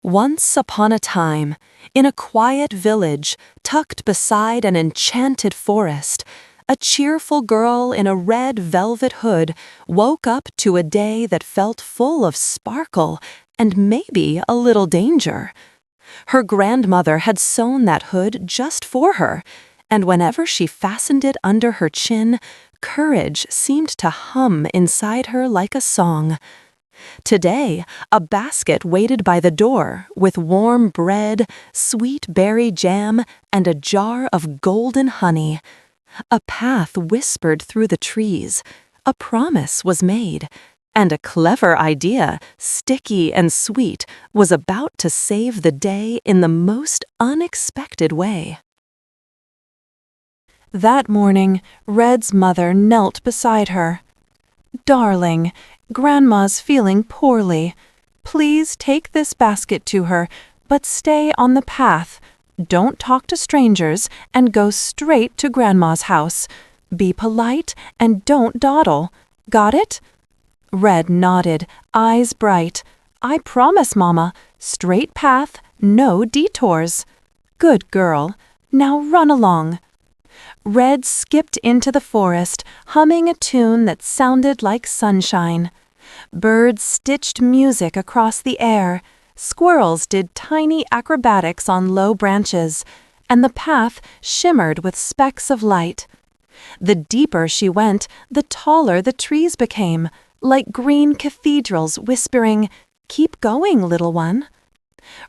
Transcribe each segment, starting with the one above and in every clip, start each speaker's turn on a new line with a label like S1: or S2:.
S1: Once upon a time, in a quiet village tucked beside an enchanted forest, a cheerful girl in a red velvet hood woke up to a day that felt full of sparkle and maybe a little danger. Her grandmother had sewn that hood just for her, and whenever she fastened it under her chin, courage seemed to hum inside her like a song. Today, a basket waited by the door with warm bread, sweet berry jam, and a jar of golden honey. A path whispered through the trees, a promise was made, and a clever idea, sticky and sweet, was about to save the day in the most unexpected way. That morning, Red's mother knelt beside her. "Darling, Grandma's feeling poorly. Please take this basket to her, but stay on the path. Don't talk to strangers and go straight to Grandma's house. Be polite and don't dawdle. Got it?" Red nodded, eyes bright. "I promise, Mama. Straight path, no detours." "Good girl. Now run along." Red skipped into the forest, humming a tune that sounded like sunshine. Birds stitched music across the air, squirrels did tiny acrobatics on low branches, and the path shimmered with specks of light. The deeper she went, the taller the trees became, like green cathedrals whispering, "Keep going, little one."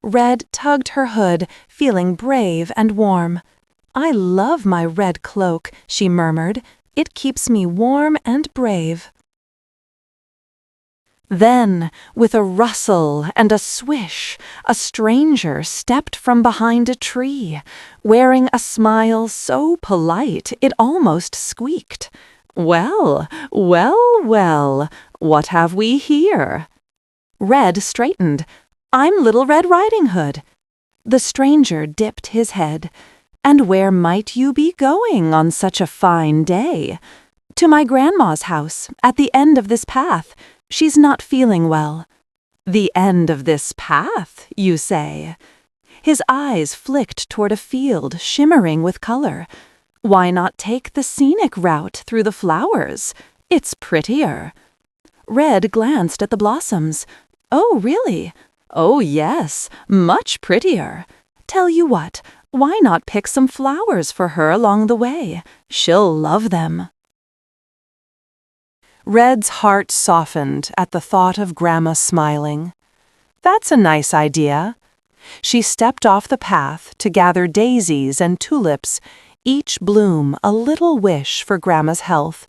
S1: Red tugged her hood, feeling brave and warm. "I love my red cloak," she murmured. "It keeps me warm and brave." Then, with a rustle and a swish, a stranger stepped from behind a tree, wearing a smile so polite it almost squeaked. "Well, well, well, what have we here?" Red straightened. "I'm Little Red Riding Hood." The stranger dipped his head. "And where might you be going on such a fine day?" "To my grandma's house, at the end of this path. She's not feeling well." "The end of this path, you say?" His eyes flicked toward a field shimmering with color. "Why not take the scenic route through the flowers? It's prettier." Red glanced at the blossoms. "Oh, really?" "Oh, yes, much prettier. Tell you what, why not pick some flowers for her along the way? She'll love them." Red's heart softened at the thought of Grandma smiling. "That's a nice idea." She stepped off the path to gather daisies and tulips, each bloom a little wish for Grandma's health.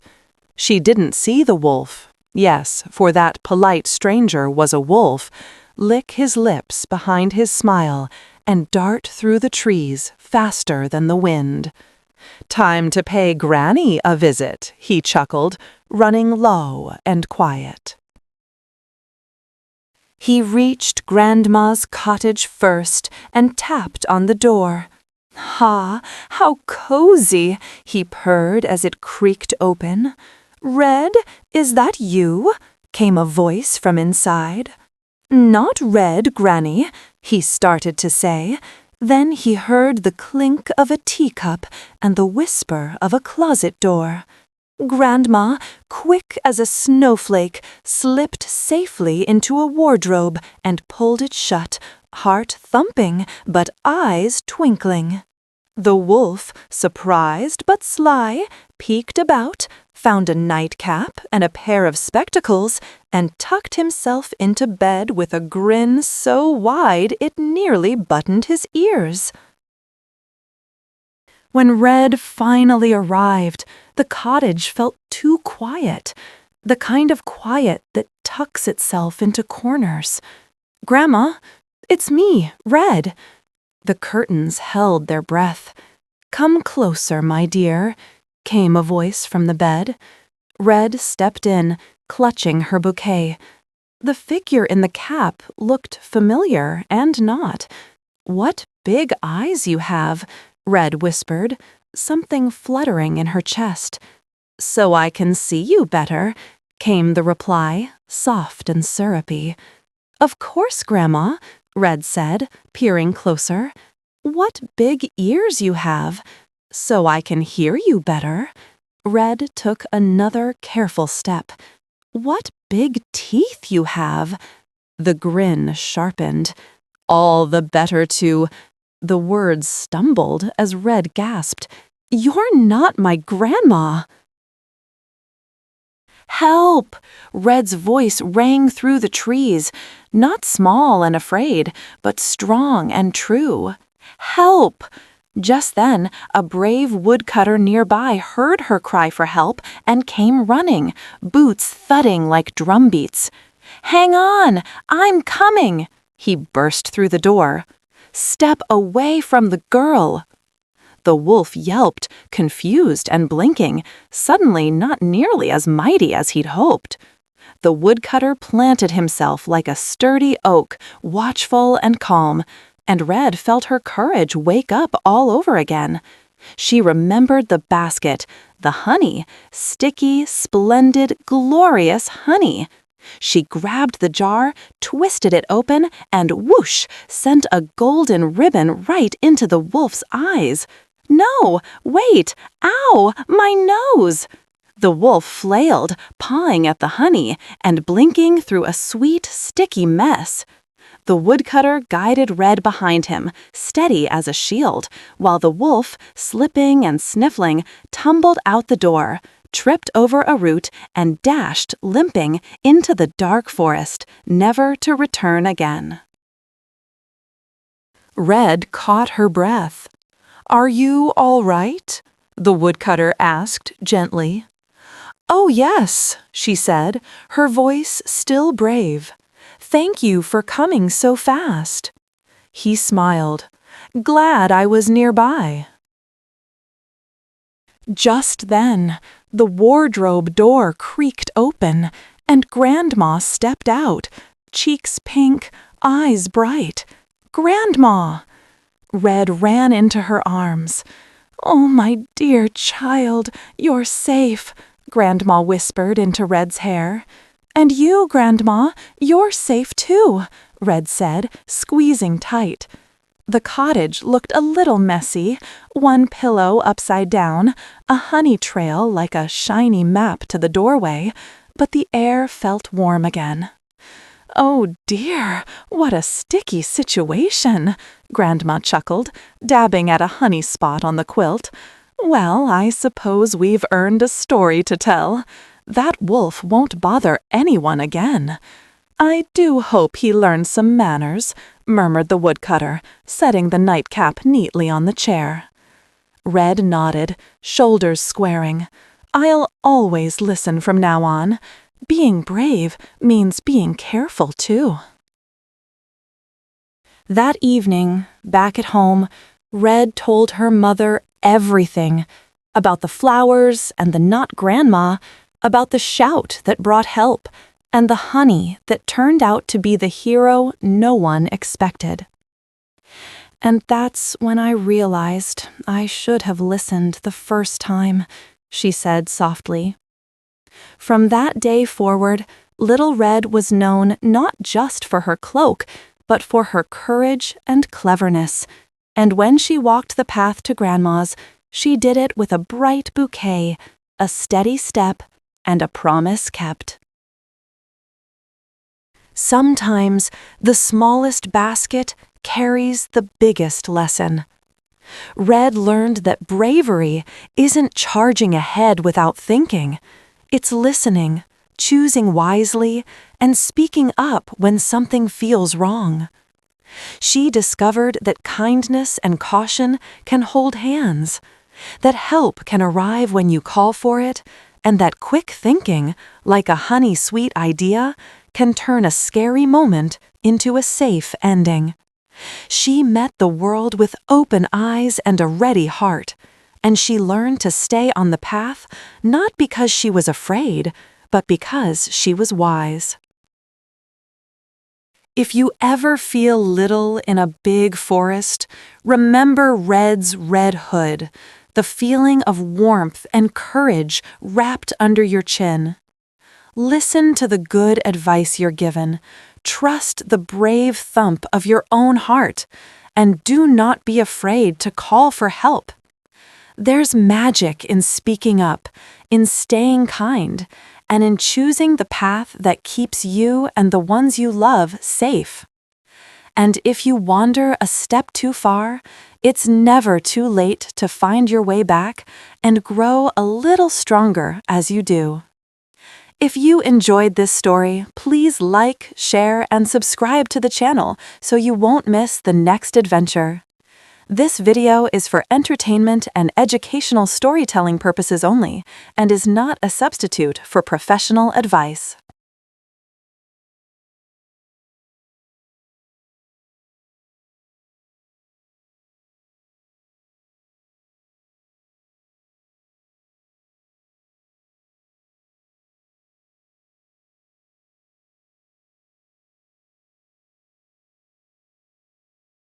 S1: She didn't see the wolf, yes, for that polite stranger was a wolf, lick his lips behind his smile and dart through the trees faster than the wind. "Time to pay Granny a visit," he chuckled, running low and quiet. He reached Grandma's cottage first and tapped on the door. "Ha, how cozy," he purred as it creaked open. "Red, is that you?" came a voice from inside. "Not Red, Granny," he started to say. Then he heard the clink of a teacup and the whisper of a closet door. Grandma, quick as a snowflake, slipped safely into a wardrobe and pulled it shut, heart thumping but eyes twinkling. The wolf, surprised but sly, peeked about, found a nightcap and a pair of spectacles, and tucked himself into bed with a grin so wide it nearly buttoned his ears. When Red finally arrived, the cottage felt too quiet, the kind of quiet that tucks itself into corners. "Grandma, it's me, Red." The curtains held their breath. "Come closer, my dear," came a voice from the bed. Red stepped in, clutching her bouquet. The figure in the cap looked familiar and not. "What big eyes you have," Red whispered, something fluttering in her chest. "So I can see you better," came the reply, soft and syrupy. "Of course, Grandma. Red said, peering closer. "What big ears you have, so I can hear you better." Red took another careful step. "What big teeth you have." The grin sharpened. "All the better to—" The words stumbled as Red gasped. "You're not my grandma." "Help!" Red's voice rang through the trees, not small and afraid, but strong and true. "Help!" Just then, a brave woodcutter nearby heard her cry for help and came running, boots thudding like drumbeats. "Hang on! I'm coming!" He burst through the door. "Step away from the girl!" The wolf yelped, confused and blinking, suddenly not nearly as mighty as he'd hoped. The woodcutter planted himself like a sturdy oak, watchful and calm, and Red felt her courage wake up all over again. She remembered the basket, the honey, sticky, splendid, glorious honey. She grabbed the jar, twisted it open, and whoosh, sent a golden ribbon right into the wolf's eyes. "No, wait! Ow, my nose!" The wolf flailed, pawing at the honey and blinking through a sweet, sticky mess. The woodcutter guided Red behind him, steady as a shield, while the wolf, slipping and sniffling, tumbled out the door, tripped over a root, and dashed, limping, into the dark forest, never to return again. Red caught her breath. "Are you all right?" the woodcutter asked gently. "Oh, yes," she said, her voice still brave. "Thank you for coming so fast." He smiled. "Glad I was nearby." Just then, the wardrobe door creaked open, and Grandma stepped out, cheeks pink, eyes bright. "Grandma!" Red ran into her arms. "Oh, my dear child, you're safe," Grandma whispered into Red's hair. "And you, Grandma, you're safe too," Red said, squeezing tight. The cottage looked a little messy, one pillow upside down, a honey trail like a shiny map to the doorway, but the air felt warm again. "Oh dear, what a sticky situation," Grandma chuckled, dabbing at a honey spot on the quilt. "Well, I suppose we've earned a story to tell. That wolf won't bother anyone again." "I do hope he learns some manners," murmured the woodcutter, setting the nightcap neatly on the chair. Red nodded, shoulders squaring. "I'll always listen from now on. Being brave means being careful, too." That evening, back at home, Red told her mother everything about the flowers and the not grandma, about the shout that brought help, and the honey that turned out to be the hero no one expected. "And that's when I realized I should have listened the first time," she said softly. From that day forward, Little Red was known not just for her cloak, but for her courage and cleverness, and when she walked the path to Grandma's, she did it with a bright bouquet, a steady step, and a promise kept. Sometimes the smallest basket carries the biggest lesson. Red learned that bravery isn't charging ahead without thinking. It's listening, choosing wisely, and speaking up when something feels wrong. She discovered that kindness and caution can hold hands, that help can arrive when you call for it, and that quick thinking, like a honey-sweet idea, can turn a scary moment into a safe ending. She met the world with open eyes and a ready heart, and she learned to stay on the path not because she was afraid, but because she was wise. If you ever feel little in a big forest, remember Red's red hood, the feeling of warmth and courage wrapped under your chin. Listen to the good advice you're given, Trust the brave thump of your own heart, and do not be afraid to call for help. There's magic in speaking up, in staying kind, and in choosing the path that keeps you and the ones you love safe. And if you wander a step too far, it's never too late to find your way back and grow a little stronger as you do. If you enjoyed this story, please like, share, and subscribe to the channel so you won't miss the next adventure. This video is for entertainment and educational storytelling purposes only and is not a substitute for professional advice.